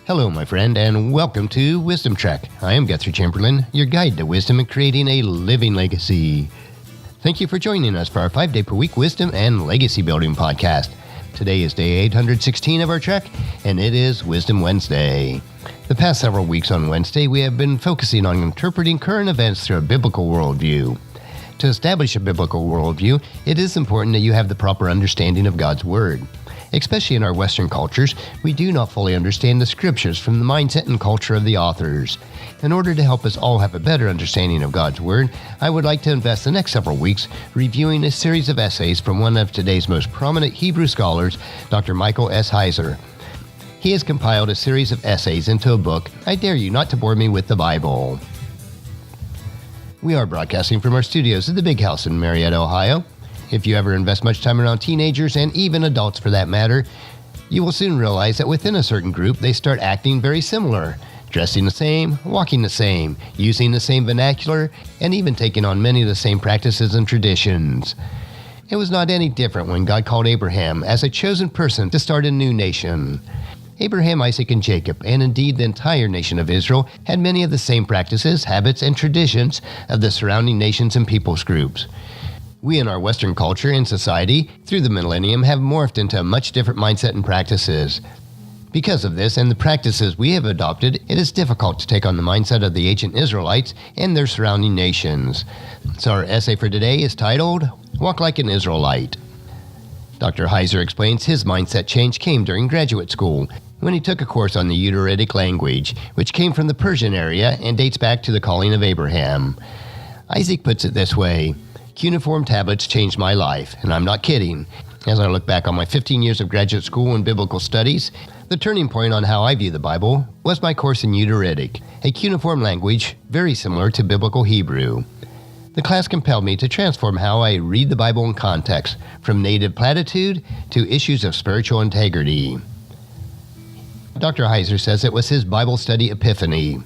Hello, my friend, and welcome to Wisdom Trek. I am Guthrie Chamberlain, your guide to wisdom and creating a living legacy. Thank you for joining us for our 5-day-per-week wisdom and legacy building podcast. Today is day 816 of our trek, and it is Wisdom Wednesday. The past several weeks on Wednesday, we have been focusing on interpreting current events through a biblical worldview. To establish a biblical worldview, it is important that you have the proper understanding of God's Word. Especially in our Western cultures, we do not fully understand the Scriptures from the mindset and culture of the authors. In order to help us all have a better understanding of God's Word, I would like to invest the next several weeks reviewing a series of essays from one of today's most prominent Hebrew scholars, Dr. Micheal S. Heiser. He has compiled a series of essays into a book, I Dare You Not to Bore Me with the Bible. We are broadcasting from our studios at the Big House in Marietta, Ohio. If you ever invest much time around teenagers, and even adults for that matter, you will soon realize that within a certain group, they start acting very similar, dressing the same, walking the same, using the same vernacular, and even taking on many of the same practices and traditions. It was not any different when God called Abraham as a chosen person to start a new nation. Abraham, Isaac, and Jacob, and indeed the entire nation of Israel, had many of the same practices, habits, and traditions of the surrounding nations and peoples groups. We in our Western culture and society, through the millennium, have morphed into a much different mindset and practices. Because of this and the practices we have adopted, it is difficult to take on the mindset of the ancient Israelites and their surrounding nations. So our essay for today is titled, Walk Like an Israelite. Dr. Heiser explains his mindset change came during graduate school, when he took a course on the Ugaritic language, which came from the Persian area and dates back to the calling of Abraham. Isaac puts it this way, Cuneiform tablets changed my life, and I'm not kidding. As I look back on my 15 years of graduate school and biblical studies, the turning point on how I view the Bible was my course in Ugaritic, a cuneiform language very similar to Biblical Hebrew. The class compelled me to transform how I read the Bible in context, from native platitude to issues of spiritual integrity. Dr. Heiser says it was his Bible study epiphany.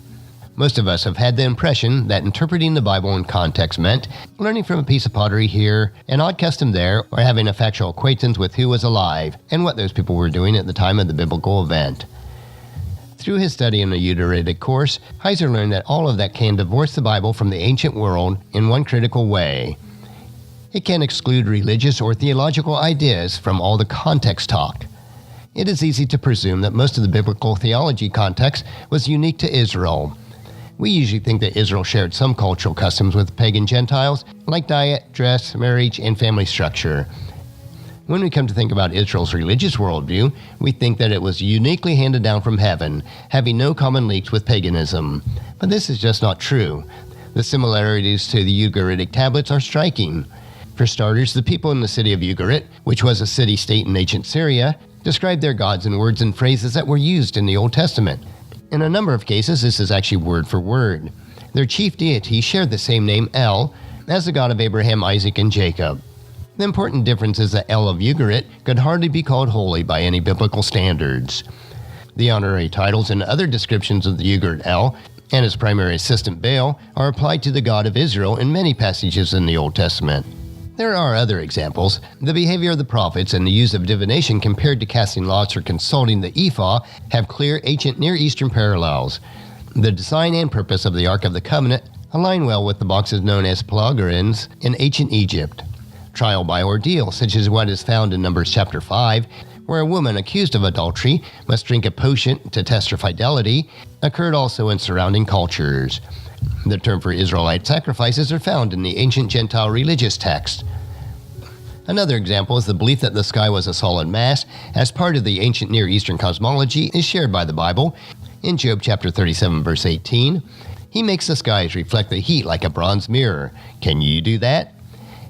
Most of us have had the impression that interpreting the Bible in context meant learning from a piece of pottery here, an odd custom there, or having a factual acquaintance with who was alive and what those people were doing at the time of the biblical event. Through his study in the Ugaritic course, Heiser learned that all of that can divorce the Bible from the ancient world in one critical way. It can exclude religious or theological ideas from all the context talk. It is easy to presume that most of the biblical theology context was unique to Israel. We usually think that Israel shared some cultural customs with pagan Gentiles, like diet, dress, marriage, and family structure. When we come to think about Israel's religious worldview, we think that it was uniquely handed down from heaven, having no common links with paganism. But this is just not true. The similarities to the Ugaritic tablets are striking. For starters, the people in the city of Ugarit, which was a city-state in ancient Syria, described their gods in words and phrases that were used in the Old Testament. In a number of cases, this is actually word for word. Their chief deity shared the same name, El, as the God of Abraham, Isaac, and Jacob. The important difference is that El of Ugarit could hardly be called holy by any biblical standards. The honorary titles and other descriptions of the Ugarit El and his primary assistant Baal are applied to the God of Israel in many passages in the Old Testament. There are other examples. The behavior of the prophets and the use of divination compared to casting lots or consulting the ephah have clear ancient Near Eastern parallels. The design and purpose of the Ark of the Covenant align well with the boxes known as pelagorins in ancient Egypt. Trial by ordeal, such as what is found in Numbers chapter 5, where a woman accused of adultery must drink a potion to test her fidelity, occurred also in surrounding cultures. The term for Israelite sacrifices are found in the ancient Gentile religious text. Another example is the belief that the sky was a solid mass as part of the ancient Near Eastern cosmology is shared by the Bible. In Job chapter 37 verse 18, he makes the skies reflect the heat like a bronze mirror. Can you do that?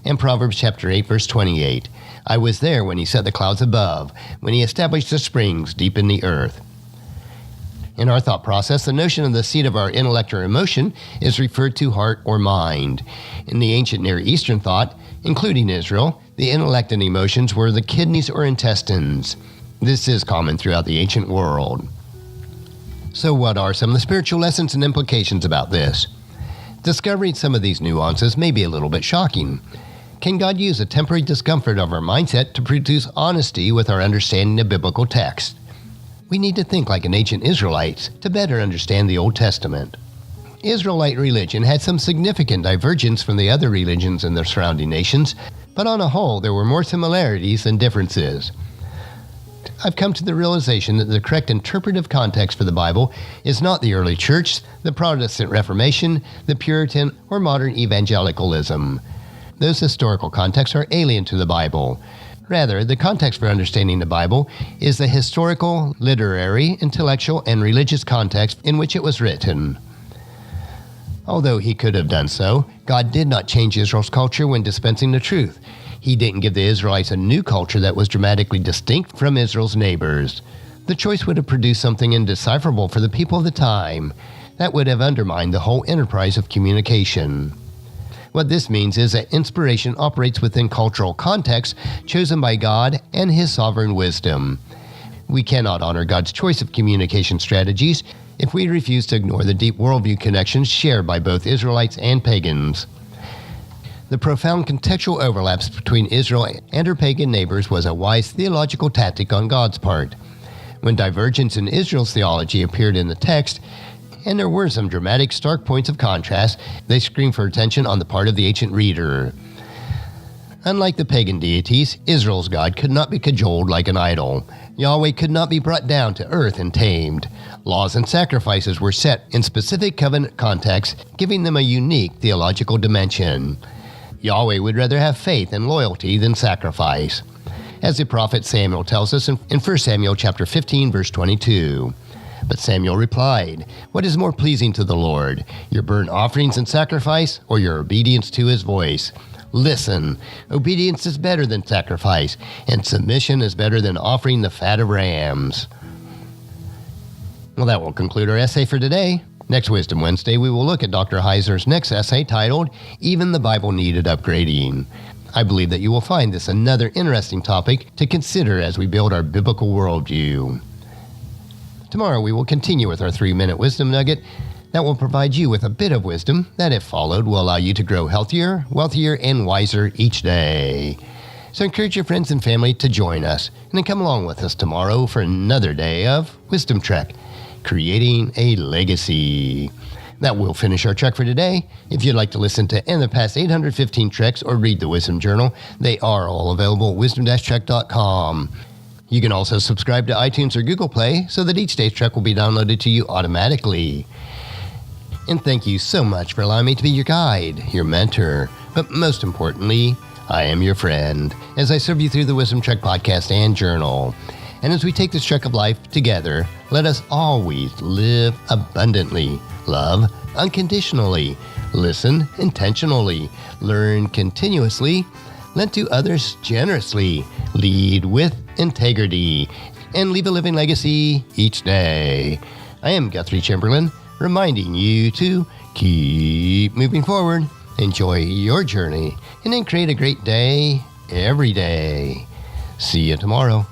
In Proverbs chapter 8 verse 28, I was there when he set the clouds above, when he established the springs deep in the earth. In our thought process, the notion of the seat of our intellect or emotion is referred to heart or mind. In the ancient Near Eastern thought, including Israel, the intellect and emotions were the kidneys or intestines. This is common throughout the ancient world. So what are some of the spiritual lessons and implications about this? Discovering some of these nuances may be a little bit shocking. Can God use a temporary discomfort of our mindset to produce honesty with our understanding of biblical text? we need to think like an ancient Israelites to better understand the Old Testament. Israelite religion had some significant divergence from the other religions in the surrounding nations, but on a whole, there were more similarities than differences. I've come to the realization that the correct interpretive context for the Bible is not the early church, the Protestant Reformation, the Puritan, or modern evangelicalism. Those historical contexts are alien to the Bible. Rather, the context for understanding the Bible is the historical, literary, intellectual, and religious context in which it was written. Although he could have done so, God did not change Israel's culture when dispensing the truth. He didn't give the Israelites a new culture that was dramatically distinct from Israel's neighbors. The choice would have produced something indecipherable for the people of the time. That would have undermined the whole enterprise of communication. What this means is that inspiration operates within cultural contexts chosen by God and His sovereign wisdom. We cannot honor God's choice of communication strategies if we refuse to ignore the deep worldview connections shared by both Israelites and pagans. The profound contextual overlaps between Israel and her pagan neighbors was a wise theological tactic on God's part. When divergence in Israel's theology appeared in the text, and there were some dramatic, stark points of contrast, they screamed for attention on the part of the ancient reader. Unlike the pagan deities, Israel's God could not be cajoled like an idol. Yahweh could not be brought down to earth and tamed. Laws and sacrifices were set in specific covenant contexts, giving them a unique theological dimension. Yahweh would rather have faith and loyalty than sacrifice. As the prophet Samuel tells us in 1 Samuel chapter 15, verse 22. But Samuel replied, "What is more pleasing to the Lord, your burnt offerings and sacrifice, or your obedience to His voice? Listen, obedience is better than sacrifice, and submission is better than offering the fat of rams." Well, that will conclude our essay for today. Next Wisdom Wednesday, we will look at Dr. Heiser's next essay titled, "Even the Bible Needed Upgrading." I believe that you will find this another interesting topic to consider as we build our biblical worldview. Tomorrow, we will continue with our 3-minute wisdom nugget that will provide you with a bit of wisdom that, if followed, will allow you to grow healthier, wealthier, and wiser each day. So encourage your friends and family to join us, and then come along with us tomorrow for another day of Wisdom Trek, creating a legacy. That will finish our trek for today. If you'd like to listen to any of the past 815 treks or read the Wisdom Journal, they are all available at wisdom-trek.com. You can also subscribe to iTunes or Google Play so that each day's trek will be downloaded to you automatically. And thank you so much for allowing me to be your guide, your mentor, but most importantly, I am your friend as I serve you through the Wisdom Trek podcast and journal. And as we take this trek of life together, let us always live abundantly, love unconditionally, listen intentionally, learn continuously, lend to others generously, lead with integrity, and leave a living legacy each day. I am Guthrie Chamberlain, reminding you to keep moving forward, enjoy your journey, and then create a great day every day. See you tomorrow.